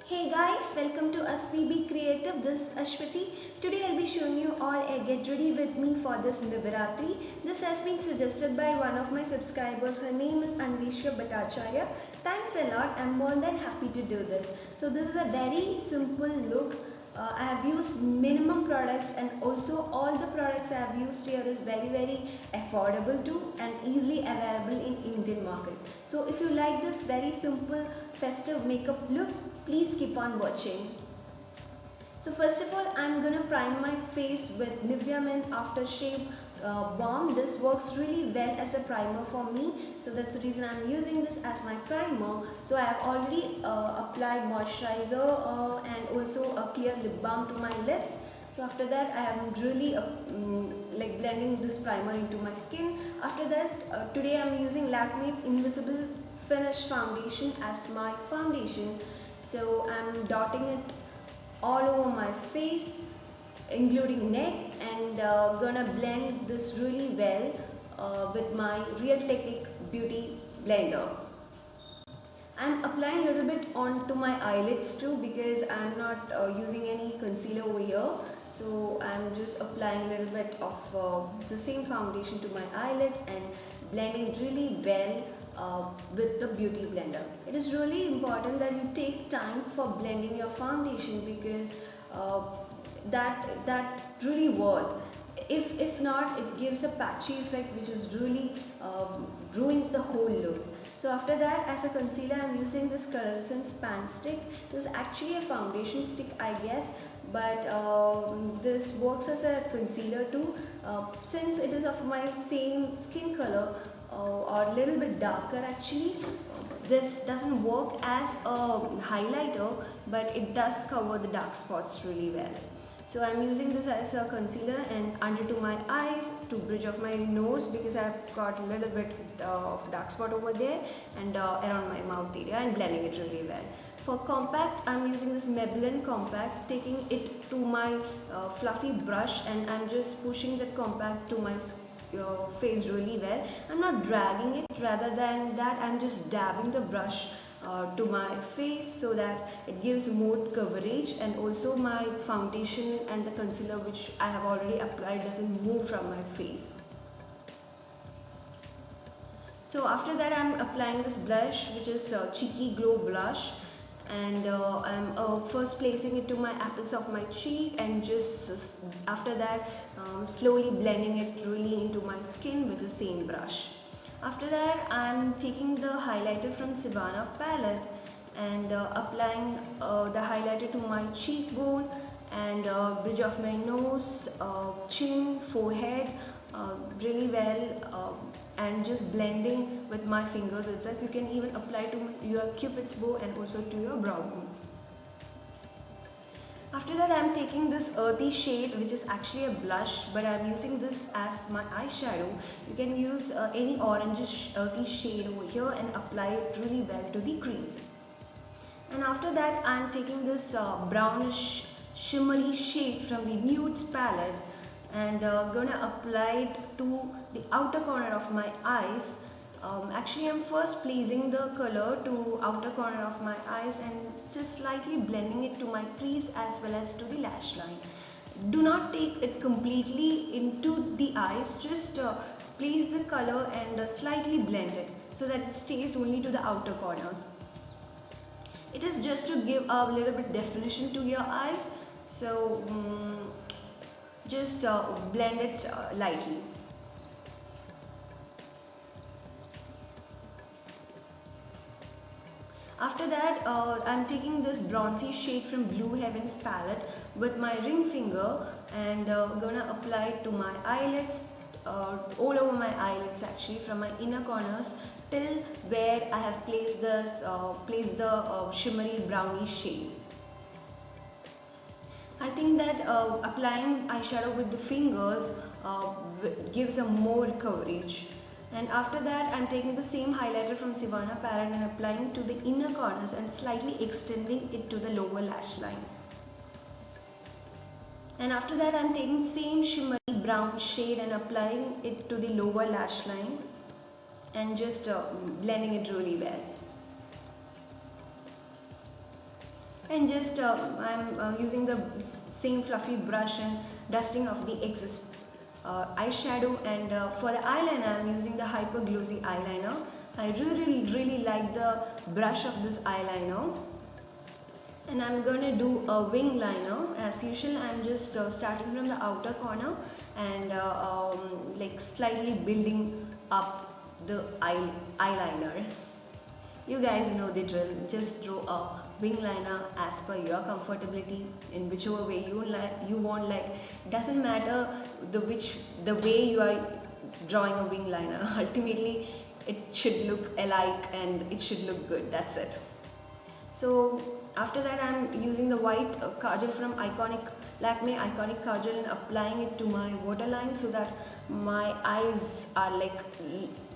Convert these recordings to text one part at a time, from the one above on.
Hey guys, welcome to SVB Creative. This is Ashwati. Today I'll be showing you all a get ready with me for this Navaratri. This has been suggested by one of my subscribers. Her name is Anveshya Bhattacharya. Thanks a lot. I'm more than happy to do this. So this is a very simple look. I have used minimum products, and also all the products I have used here is very affordable too and easily available in Indian market. So if you like this very simple festive makeup look, please keep on watching. So first of all, I'm gonna prime my face with Nivea Men Aftershave Balm. This works really well as a primer for me. So that's the reason I'm using this as my primer. So I have already applied moisturizer and also a clear lip balm to my lips. So after that, I am really like blending this primer into my skin. After that, today I'm using Lakme Invisible Finish Foundation as my foundation. So I'm dotting it all over my face including neck, and gonna blend this really well with my Real Technique Beauty Blender. I'm applying a little bit onto my eyelids too because I'm not using any concealer over here. So I'm just applying a little bit of the same foundation to my eyelids and blending really well with the beauty blender. It is really important that you take time for blending your foundation because uh, that really worth. If not, it gives a patchy effect which is really ruins the whole look. So after that, as a concealer, I'm using this Colorescence Pan Stick. It was actually a foundation stick, I guess, but this works as a concealer too. Since it is of my same skin color or a little bit darker actually, this doesn't work as a highlighter, but it does cover the dark spots really well. So I'm using this as a concealer and under to my eyes, to bridge of my nose because I've got a little bit of dark spot over there, and around my mouth area, and blending it really well. For compact, I'm using this Maybelline compact, taking it to my fluffy brush, and I'm just pushing the compact to my face really well. I'm not dragging it, rather than that I'm just dabbing the brush to my face so that it gives more coverage, and also my foundation and the concealer which I have already applied doesn't move from my face. So after that, I'm applying this blush which is Cheeky Glow blush, and I'm first placing it to my apples of my cheek, and just after that slowly blending it really into my skin with the same brush. After that, I'm taking the highlighter from Savannah palette and applying the highlighter to my cheekbone and bridge of my nose, chin, forehead really well, and just blending with my fingers itself. You can even apply to your cupid's bow and also to your brow bone. After that, I'm taking this earthy shade which is actually a blush, but I'm using this as my eyeshadow. You can use any orangish earthy shade over here and apply it really well to the crease. And after that, I'm taking this brownish shimmery shade from the Nudes palette and gonna apply it to the outer corner of my eyes. Actually, I'm first placing the color to outer corner of my eyes and just slightly blending it to my crease as well as to the lash line. Do not take it completely into the eyes, just place the color and slightly blend it so that it stays only to the outer corners. It is just to give a little bit definition to your eyes, so just blend it lightly. After that, I'm taking this bronzy shade from Blue Heavens palette with my ring finger and gonna apply it to my eyelids, all over my eyelids actually, from my inner corners till where I have placed this, placed the shimmery browny shade. I think that applying eyeshadow with the fingers gives a more coverage. And after that, I'm taking the same highlighter from Savannah palette and applying to the inner corners and slightly extending it to the lower lash line. And after that, I'm taking same shimmery brown shade and applying it to the lower lash line and just blending it really well. and just I'm using the same fluffy brush and dusting off the excess eyeshadow. And for the eyeliner I'm using the Hyper Glossy eyeliner. I really like the brush of this eyeliner. And I'm gonna do a wing liner. As usual, I'm just starting from the outer corner and like slightly building up the eyeliner. You guys know the drill. Just draw a wing liner as per your comfortability in whichever way you like. You want, like, doesn't matter the way you are drawing a wing liner. Ultimately, it should look alike and it should look good. That's it. So after that I'm using the white kajal from Lakme Iconic Kajal and applying it to my waterline so that my eyes are like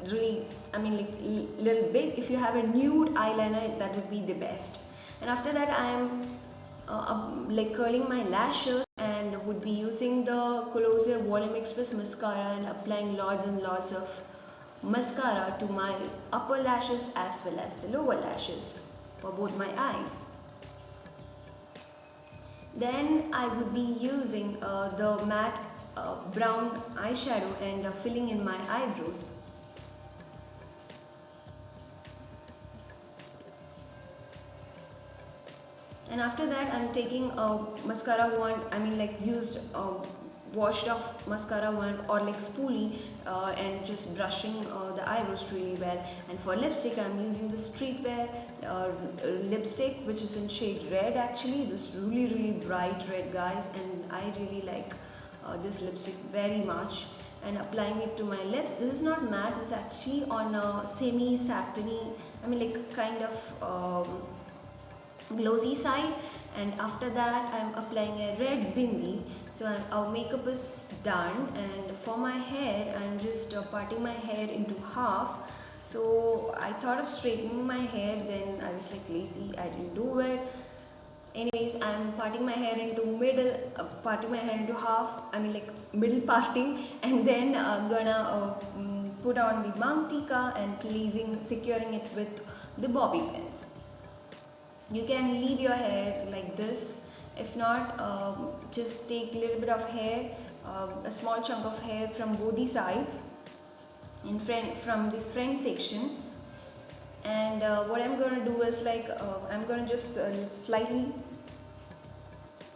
really, I mean like little big. If you have a nude eyeliner, that would be the best. And after that I am like curling my lashes and would be using the Colossal Volume Express mascara and applying lots and lots of mascara to my upper lashes as well as the lower lashes for both my eyes. Then I would be using the matte brown eyeshadow and filling in my eyebrows. And after that I'm taking a mascara wand, I mean like used washed off mascara wand or like spoolie and just brushing the eyebrows really well. And for lipstick I'm using the streetwear lipstick, which is in shade red. Actually this really bright red, guys, and I really like this lipstick very much. And applying it to my lips. This is not matte, it's actually on a semi satiny, I mean like kind of glossy side. And after that I'm applying a red bindi. So our makeup is done, and for my hair I'm just parting my hair into half. So I thought of straightening my hair, then I was like lazy, I didn't do it. Anyways, I'm parting my hair into middle, parting my hair into half, I mean like middle parting, and then I'm gonna put on the Mang Tika and securing it with the bobby pins. You can leave your hair like this. If not, just take a little bit of hair, a small chunk of hair from both the sides, from this front section. And what I'm going to do is like I'm going to just slightly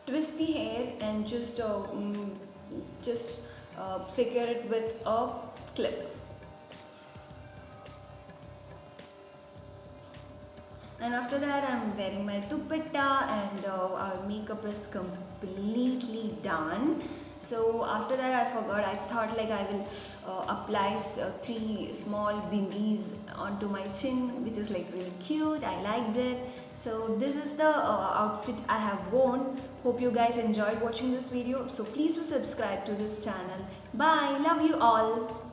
twist the hair and just secure it with a clip. And after that I'm wearing my dupatta, and our makeup is completely done. So after that I forgot, I thought like I will apply 3 small bindis onto my chin, which is like really cute. I liked it. So this is the outfit I have worn. Hope you guys enjoyed watching this video. So please do subscribe to this channel. Bye. Love you all.